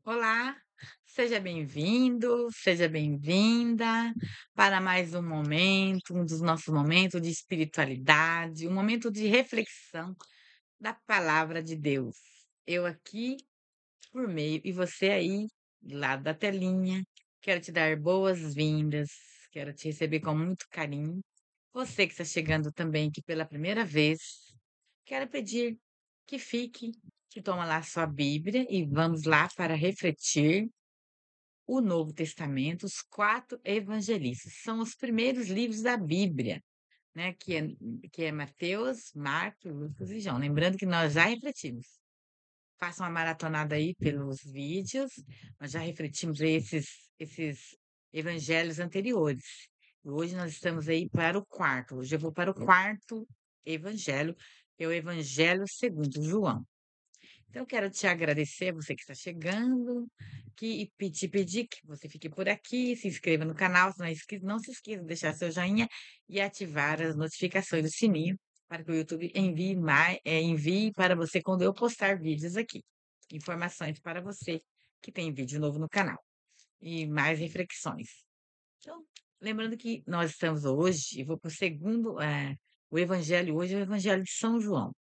Olá, seja bem-vindo, seja bem-vinda para mais um momento, um dos nossos momentos de espiritualidade, um momento de reflexão da palavra de Deus. Eu aqui por meio e você aí, do lado da telinha, quero te dar boas-vindas, quero te receber com muito carinho. Você que está chegando também aqui pela primeira vez, quero pedir que fique, que toma lá sua Bíblia e vamos lá para refletir o Novo Testamento, os 4 evangelistas. São os primeiros livros da Bíblia, né, que é Mateus, Marcos, Lucas e João. Lembrando que nós já refletimos. Faça uma maratonada aí pelos vídeos, nós já refletimos aí esses evangelhos anteriores. E hoje nós estamos aí para o quarto. Hoje eu vou para o quarto evangelho, que é o Evangelho segundo João. Então, eu quero te agradecer, você que está chegando, te pedir que você fique por aqui, se inscreva no canal, se não é inscrito, não se esqueça de deixar seu joinha e ativar as notificações do sininho para que o YouTube envie para você quando eu postar vídeos aqui. Informações para você que tem vídeo novo no canal e mais reflexões. Então, lembrando que nós estamos hoje, eu vou para o segundo, o evangelho hoje é o Evangelho de São João.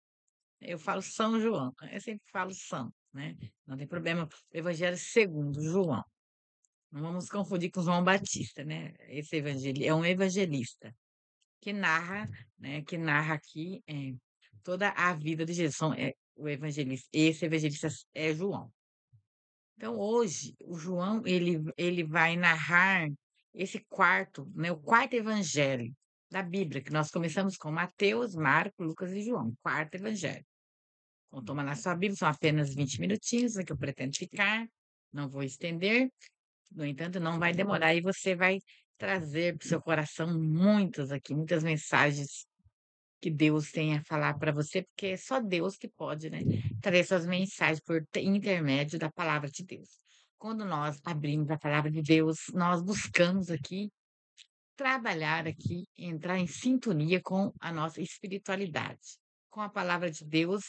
Eu falo São João, eu sempre falo São, né, não tem problema. O Evangelho segundo João, não vamos confundir com João Batista, né, esse evangeli é um evangelista que narra, né, que narra aqui, toda a vida de Jesus, o evangelista esse evangelista é João. Então hoje, o João, ele vai narrar esse quarto, né, o quarto evangelho da Bíblia, que nós começamos com Mateus, Marcos, Lucas e João, quarto evangelho. Então, toma na sua Bíblia, são apenas 20 minutinhos, que eu pretendo ficar, não vou estender, no entanto, não vai demorar e você vai trazer para o seu coração muitas mensagens que Deus tem a falar para você, porque é só Deus que pode, né, trazer essas mensagens por intermédio da palavra de Deus. Quando nós abrimos a palavra de Deus, nós buscamos aqui trabalhar aqui, entrar em sintonia com a nossa espiritualidade. Com a palavra de Deus,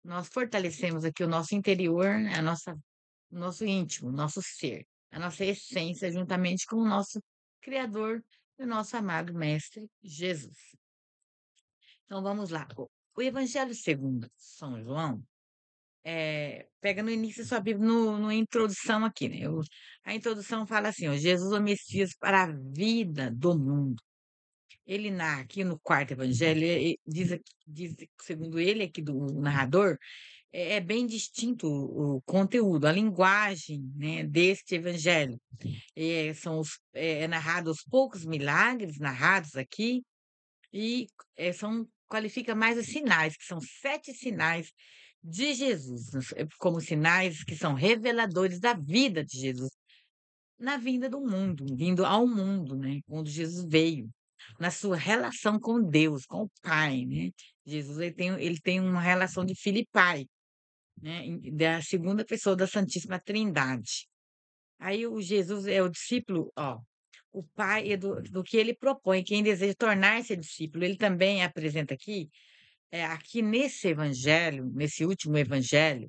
nós fortalecemos aqui o nosso interior, né, o nosso íntimo, o nosso ser, a nossa essência, juntamente com o nosso Criador e o nosso amado Mestre Jesus. Então vamos lá. O Evangelho segundo São João, pega no início da sua Bíblia, no introdução aqui, né? A introdução fala assim: ó, Jesus, o Messias para a vida do mundo. Ele narra aqui no quarto evangelho, diz, segundo ele, aqui do narrador, é bem distinto o conteúdo, a linguagem, né, deste evangelho. É narrado os poucos milagres narrados aqui e qualifica mais os sinais, que são 7 sinais de Jesus, como sinais que são reveladores da vida de Jesus, na vinda do mundo, vindo ao mundo, né, quando Jesus veio, na sua relação com Deus, com o Pai, né. Jesus ele tem uma relação de filho e pai, né, da segunda pessoa da Santíssima Trindade. Aí o Jesus é o discípulo, ó, o pai é do que ele propõe, quem deseja tornar-se discípulo, ele também apresenta aqui, aqui nesse evangelho, nesse último evangelho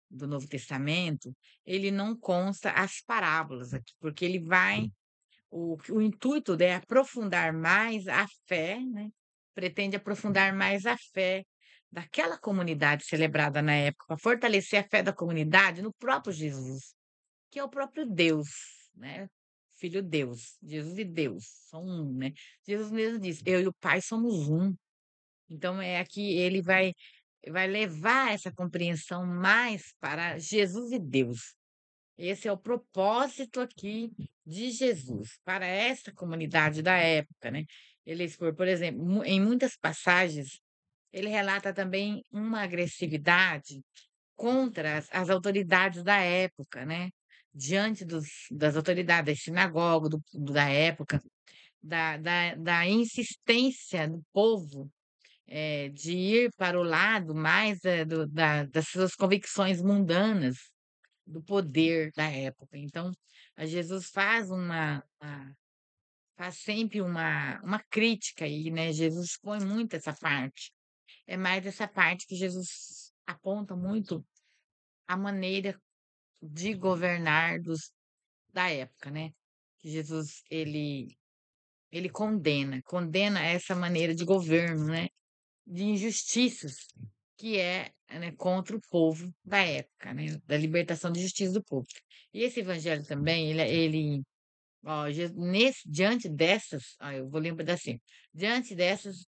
do Novo Testamento, ele não consta as parábolas aqui, porque ele vai o intuito é aprofundar mais a fé, né, pretende aprofundar mais a fé daquela comunidade celebrada na época, para fortalecer a fé da comunidade no próprio Jesus, que é o próprio Deus, né, Filho Deus, Jesus e Deus são um, né. Jesus mesmo disse: "Eu e o Pai somos um". Então é aqui ele vai levar essa compreensão mais para Jesus e Deus. Esse é o propósito aqui de Jesus, para essa comunidade da época, né. Ele expor, por exemplo, em muitas passagens, ele relata também uma agressividade contra as autoridades da época, né, diante das autoridades, das sinagogas da época, da insistência do povo, de ir para o lado mais, das suas convicções mundanas, do poder da época. Então, a Jesus faz sempre uma crítica aí, né, Jesus expõe muito essa parte. É mais essa parte que Jesus aponta muito a maneira de governar da época, né, que Jesus ele condena essa maneira de governo, né, de injustiças que é, né, contra o povo da época, né, da libertação de justiça do povo. E esse evangelho também, ele ó, diante dessas, eu vou ler um pedacinho. Diante dessas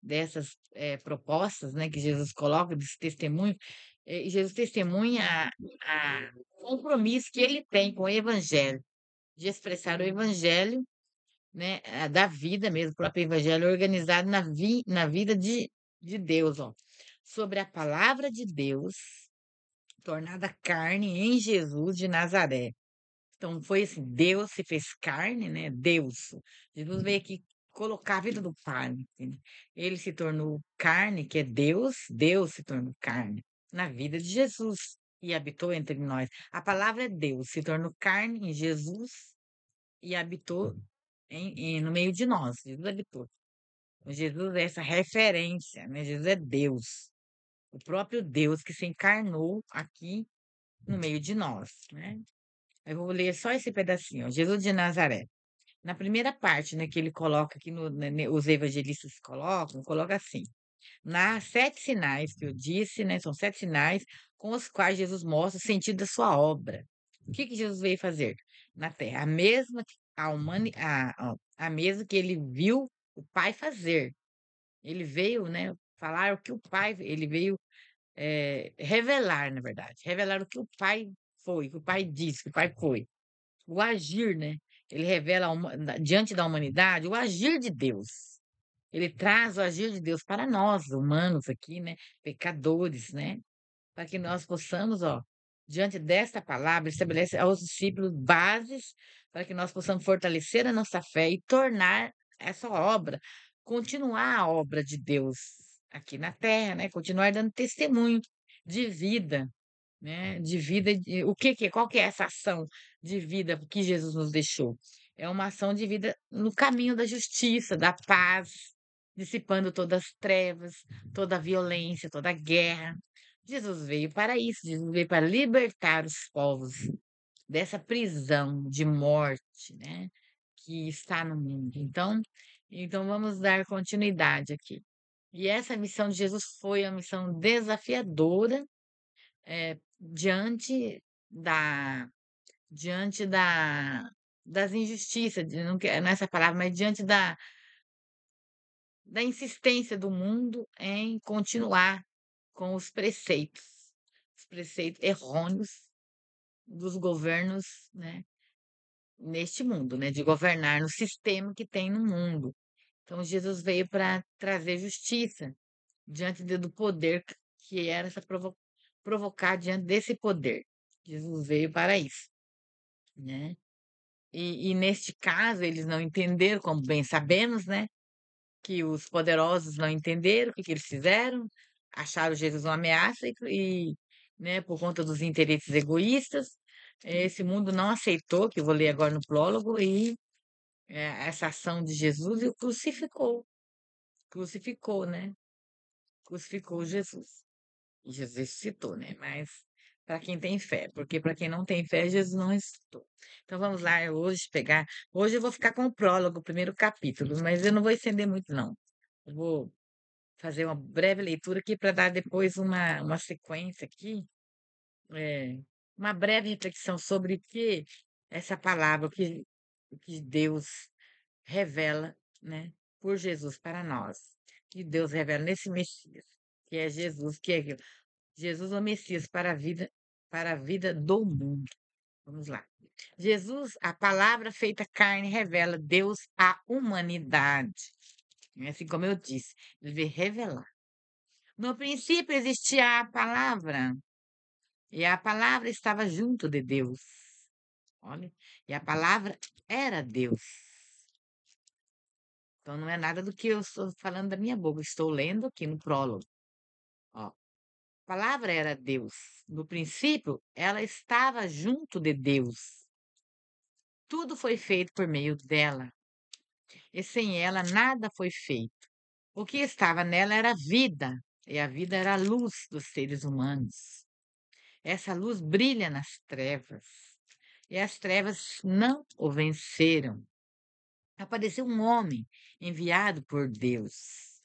propostas, né, que Jesus coloca, desse testemunho, Jesus testemunha o compromisso que ele tem com o evangelho, de expressar o evangelho, né, da vida mesmo, o próprio evangelho organizado na vida de Deus, ó. Sobre a palavra de Deus, tornada carne em Jesus de Nazaré. Então foi assim, Deus se fez carne, né, Deus. Jesus veio aqui colocar a vida do Pai, entende. Ele se tornou carne, que é Deus, Deus se tornou carne na vida de Jesus e habitou entre nós. A palavra é Deus, se tornou carne em Jesus e habitou no meio de nós. Jesus habitou. Jesus é essa referência, né? Jesus é Deus, o próprio Deus que se encarnou aqui no meio de nós, né? Eu vou ler só esse pedacinho, ó. Jesus de Nazaré. Na primeira parte, né, que ele coloca aqui, os evangelistas colocam, coloca assim: nas sete sinais que eu disse, né, são sete sinais com os quais Jesus mostra o sentido da sua obra. O que que Jesus veio fazer na Terra? A mesma que ele viu o Pai fazer. Ele veio, né, falar o que o Pai, ele veio revelar, na verdade, revelar o que o Pai foi, o que o Pai disse, o que o Pai foi. O agir, né? Ele revela diante da humanidade o agir de Deus. Ele traz o agir de Deus para nós, humanos aqui, né? Pecadores, né? Para que nós possamos, ó, diante desta palavra, estabelecer aos discípulos bases para que nós possamos fortalecer a nossa fé e tornar essa obra, continuar a obra de Deus aqui na terra, né? Continuar dando testemunho de vida, né, de vida, qual que é essa ação de vida que Jesus nos deixou? É uma ação de vida no caminho da justiça, da paz, dissipando todas as trevas, toda a violência, toda a guerra. Jesus veio para isso, Jesus veio para libertar os povos dessa prisão de morte, né, que está no mundo. Então vamos dar continuidade aqui. E essa missão de Jesus foi uma missão desafiadora, diante da diante das injustiças, não é essa palavra, mas diante da insistência do mundo em continuar com os preceitos errôneos dos governos, né, neste mundo, né, de governar no sistema que tem no mundo. Então Jesus veio para trazer justiça diante do poder que era essa provocar diante desse poder. Jesus veio para isso, né. E neste caso eles não entenderam, como bem sabemos, né, que os poderosos não entenderam o que que eles fizeram, acharam Jesus uma ameaça né, por conta dos interesses egoístas, esse mundo não aceitou, que eu vou ler agora no prólogo, essa ação de Jesus e o crucificou, né, crucificou Jesus. E Jesus ressuscitou, né, mas para quem tem fé, porque para quem não tem fé, Jesus não ressuscitou. Então vamos lá, hoje eu vou ficar com o prólogo, o primeiro capítulo, mas eu não vou estender muito não. Eu vou fazer uma breve leitura aqui para dar depois uma sequência aqui, uma breve reflexão sobre o que essa palavra, o que Deus revela, né, por Jesus para nós. Que Deus revela nesse Messias, que é Jesus, que é Jesus é o Messias para a vida do mundo. Vamos lá. Jesus, a palavra feita carne, revela Deus à humanidade. Assim como eu disse, ele veio revelar. No princípio existia a palavra, e a palavra estava junto de Deus. Olha, e a palavra era Deus. Então não é nada do que eu estou falando da minha boca, estou lendo aqui no prólogo. Ó, palavra era Deus. No princípio, ela estava junto de Deus. Tudo foi feito por meio dela, e sem ela nada foi feito. O que estava nela era vida, e a vida era a luz dos seres humanos. Essa luz brilha nas trevas, e as trevas não o venceram. Apareceu um homem enviado por Deus.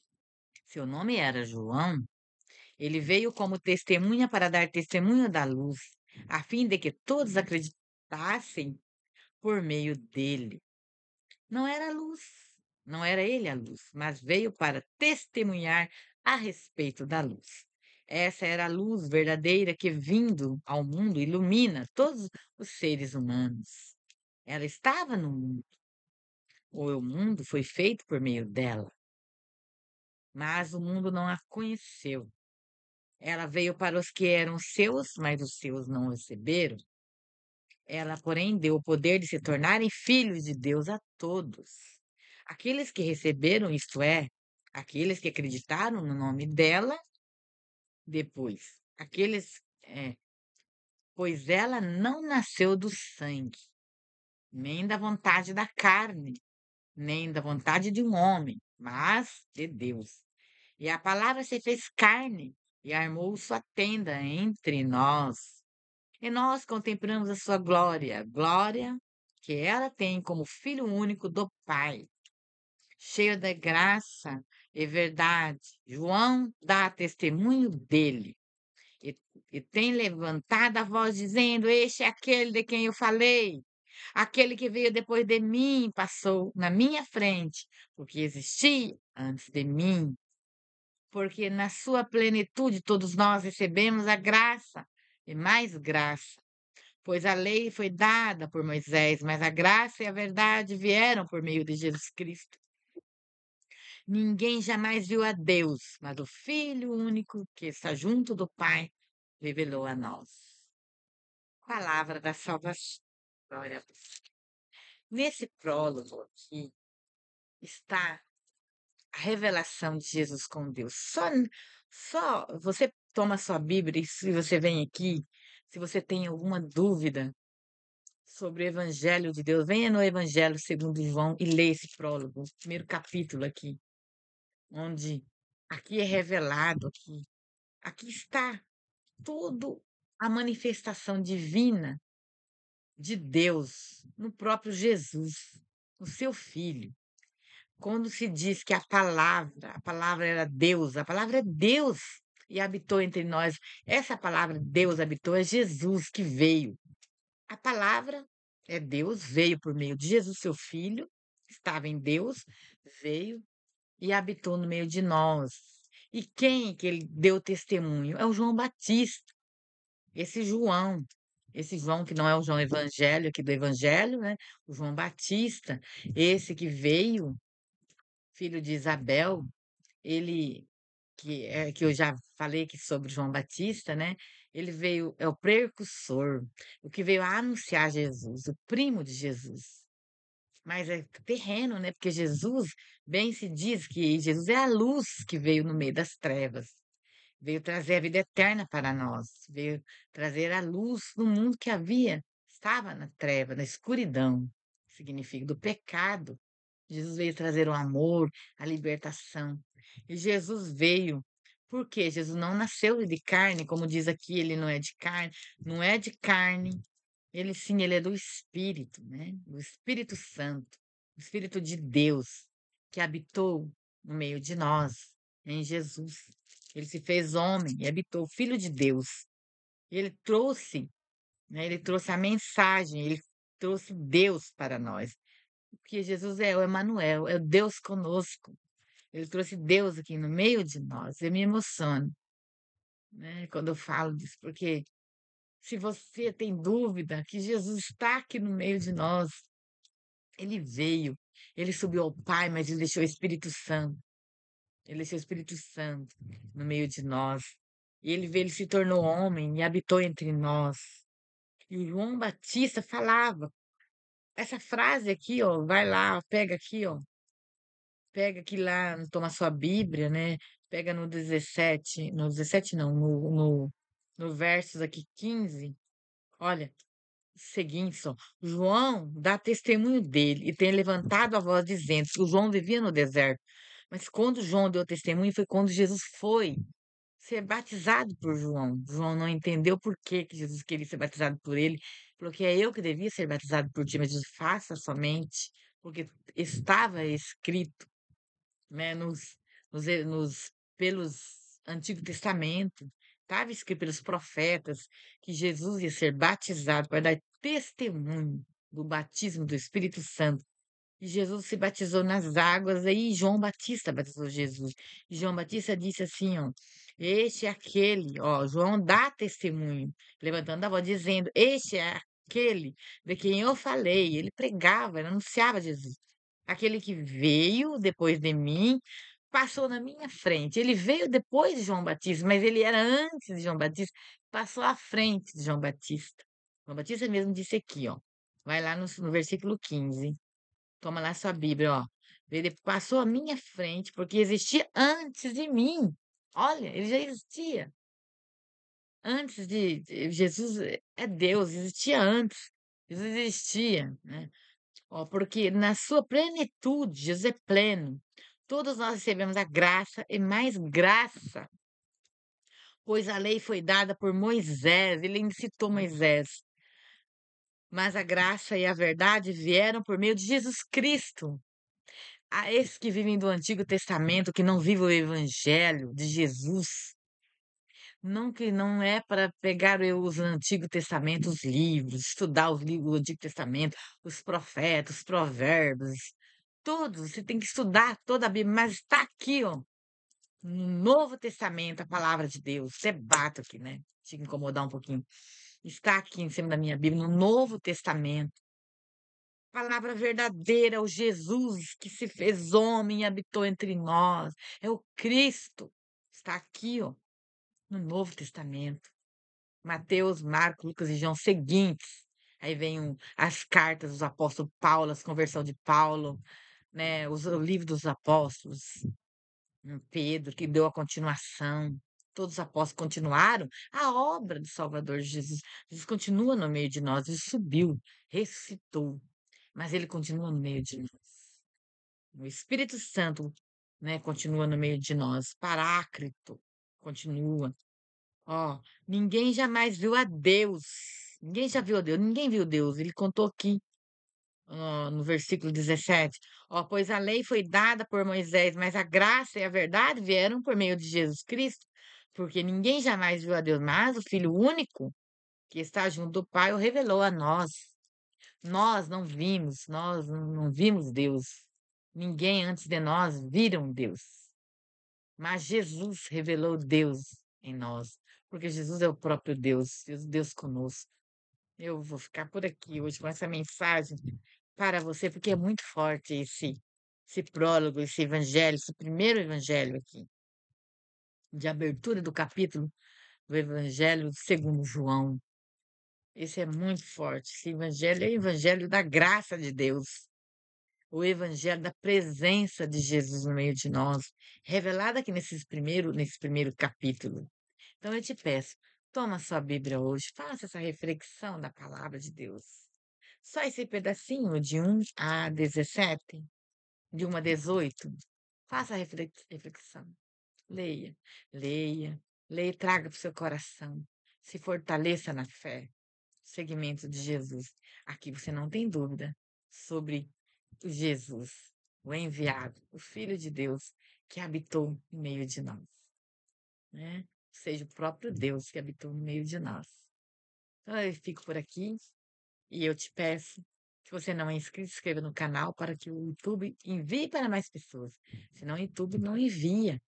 Seu nome era João. Ele veio como testemunha para dar testemunho da luz, a fim de que todos acreditassem por meio dele. Não era a luz, não era ele a luz, mas veio para testemunhar a respeito da luz. Essa era a luz verdadeira que, vindo ao mundo, ilumina todos os seres humanos. Ela estava no mundo, ou o mundo foi feito por meio dela, mas o mundo não a conheceu. Ela veio para os que eram seus, mas os seus não receberam. Ela, porém, deu o poder de se tornarem filhos de Deus a todos. Aqueles que receberam, isto é, aqueles que acreditaram no nome dela, depois, pois ela não nasceu do sangue, nem da vontade da carne, nem da vontade de um homem, mas de Deus. E a palavra se fez carne e armou sua tenda entre nós. E nós contemplamos a sua glória, glória que ela tem como filho único do Pai, cheio da graça e verdade. João dá testemunho dele e, e tem levantado a voz dizendo: Este é aquele de quem eu falei. Aquele que veio depois de mim passou na minha frente, porque existia antes de mim. Porque na sua plenitude todos nós recebemos a graça e mais graça. Pois a lei foi dada por Moisés, mas a graça e a verdade vieram por meio de Jesus Cristo. Ninguém jamais viu a Deus, mas o Filho único que está junto do Pai revelou a nós. Palavra da salvação. Glória a Deus. Nesse prólogo aqui está a revelação de Jesus com Deus. Só você toma sua Bíblia e se você vem aqui, se você tem alguma dúvida sobre o Evangelho de Deus, venha no Evangelho segundo João e leia esse prólogo, o primeiro capítulo aqui, onde aqui é revelado, aqui está tudo a manifestação divina de Deus no próprio Jesus, no seu Filho. Quando se diz que a palavra era Deus, a palavra é Deus e habitou entre nós. Essa palavra Deus habitou é Jesus que veio. A palavra é Deus, veio por meio de Jesus, seu Filho, estava em Deus, veio e habitou no meio de nós. E quem que ele deu testemunho? É o João Batista, esse João. Esse João que não é o João Evangelho, aqui do Evangelho, né? O João Batista, esse que veio, filho de Isabel, ele que eu já falei que sobre João Batista, né? Ele veio, é o precursor, o que veio a anunciar Jesus, o primo de Jesus. Mas é terreno, né? Porque Jesus, bem se diz que Jesus é a luz que veio no meio das trevas. Veio trazer a vida eterna para nós, veio trazer a luz no mundo que estava na treva, na escuridão, significa do pecado. Jesus veio trazer o amor, a libertação. E Jesus veio, porque Jesus não nasceu de carne, como diz aqui, ele não é de carne, não é de carne. Ele sim, ele é do Espírito, né? Do Espírito Santo, o Espírito de Deus, que habitou no meio de nós, em Jesus. Ele se fez homem e habitou, Filho de Deus. Ele trouxe, né? Ele trouxe a mensagem, ele trouxe Deus para nós. Porque Jesus é o Emanuel, é o Deus conosco. Ele trouxe Deus aqui no meio de nós. Eu me emociono, né, quando eu falo disso, porque se você tem dúvida que Jesus está aqui no meio de nós, ele veio, ele subiu ao Pai, mas ele deixou o Espírito Santo. Ele deixou o Espírito Santo no meio de nós. E ele veio, ele se tornou homem e habitou entre nós. E o João Batista falava essa frase aqui, ó, vai lá, pega aqui, ó. Pega aqui lá, toma sua Bíblia, né? Pega no 17 não, no versos aqui 15. Olha, seguinte só, João dá testemunho dele e tem levantado a voz dizendo que o João vivia no deserto. Mas quando João deu testemunho foi quando Jesus foi. ser batizado por João. João não entendeu por que Jesus queria ser batizado por ele. Falou que é eu que devia ser batizado por ti, mas Jesus faça somente, porque estava escrito, né, pelos Antigo Testamento, estava escrito pelos profetas que Jesus ia ser batizado para dar testemunho do batismo do Espírito Santo. E Jesus se batizou nas águas, aí João Batista batizou Jesus. E João Batista disse assim, ó, este é aquele, ó, João dá testemunho, levantando a voz, dizendo, este é aquele de quem eu falei. Ele pregava, ele anunciava Jesus. Aquele que veio depois de mim, passou na minha frente. Ele veio depois de João Batista, mas ele era antes de João Batista, passou à frente de João Batista. João Batista mesmo disse aqui, ó, vai lá no versículo 15. Toma lá sua Bíblia, ó. Ele passou à minha frente, porque existia antes de mim. Olha, ele já existia. Antes Jesus é Deus, existia antes. Jesus existia, né? Ó, porque na sua plenitude, Jesus é pleno. Todos nós recebemos a graça e mais graça, pois a lei foi dada por Moisés, ele ainda citou Moisés. Mas a graça e a verdade vieram por meio de Jesus Cristo. A esses que vivem do Antigo Testamento, que não vivem o Evangelho de Jesus, não que não é para pegar os Antigo Testamento, os livros, estudar os livros do Antigo Testamento, os profetas, os provérbios, todos, você tem que estudar toda a Bíblia, mas está aqui, ó, no Novo Testamento, a palavra de Deus. Você bate aqui, né? Te incomodar um pouquinho. Está aqui em cima da minha Bíblia, no Novo Testamento. Palavra verdadeira, o Jesus que se fez homem e habitou entre nós. É o Cristo. Está aqui, ó, no Novo Testamento. Mateus, Marcos, Lucas e João seguintes. Aí vem as cartas dos apóstolos Paulo, as conversão de Paulo, né? O livro dos apóstolos, Pedro, que deu a continuação. Todos os apóstolos continuaram a obra do Salvador Jesus. Jesus continua no meio de nós, ele subiu, ressuscitou, mas ele continua no meio de nós. O Espírito Santo, né, continua no meio de nós. Paráclito continua. Ó, ninguém jamais viu a Deus. Ninguém já viu a Deus. Ninguém viu Deus. Ele contou aqui, ó, no versículo 17. Ó, pois a lei foi dada por Moisés, mas a graça e a verdade vieram por meio de Jesus Cristo. Porque ninguém jamais viu a Deus, mas o Filho único que está junto do Pai o revelou a nós. Nós não vimos, nós não vimos Deus. Ninguém antes de nós viram Deus. Mas Jesus revelou Deus em nós, porque Jesus é o próprio Deus, Deus conosco. Eu vou ficar por aqui hoje com essa mensagem para você, porque é muito forte esse prólogo, esse evangelho, esse primeiro evangelho aqui, de abertura do capítulo do Evangelho segundo João. Esse é muito forte. Esse evangelho é o evangelho da graça de Deus. O evangelho da presença de Jesus no meio de nós, revelada aqui nesse primeiro capítulo. Então eu te peço, toma sua Bíblia hoje, faça essa reflexão da palavra de Deus. Só esse pedacinho de 1 a 17, de 1 a 18. Faça a reflexão. Leia, leia, leia e traga para o seu coração. Se fortaleça na fé. Segmento de Jesus. Aqui você não tem dúvida sobre o Jesus, o enviado, o Filho de Deus que habitou no meio de nós, né? Ou seja, o próprio Deus que habitou no meio de nós. Então eu fico por aqui e eu te peço, se você não é inscrito, se inscreva no canal para que o YouTube envie para mais pessoas. Senão o YouTube não envia.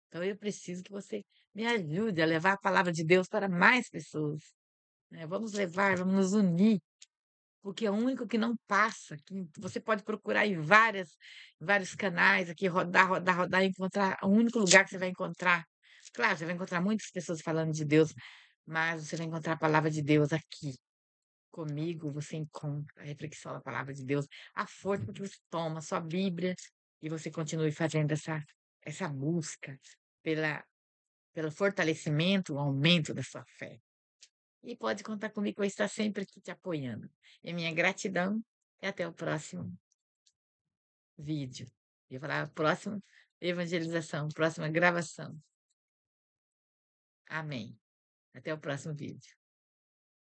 Então eu preciso que você me ajude a levar a palavra de Deus para mais pessoas, né? Vamos levar, vamos nos unir, porque é o único que não passa. Que você pode procurar em vários canais aqui, rodar, rodar, rodar, e encontrar o único lugar que você vai encontrar. Claro, você vai encontrar muitas pessoas falando de Deus, mas você vai encontrar a palavra de Deus aqui. Comigo, você encontra a reflexão da palavra de Deus, a força que você toma, a sua Bíblia, e você continue fazendo essa busca pela, pelo fortalecimento, o aumento da sua fé. E pode contar comigo, eu vou estar sempre aqui te apoiando. E minha gratidão e até o próximo vídeo. Eu ia falar próxima evangelização, próxima gravação. Amém. Até o próximo vídeo.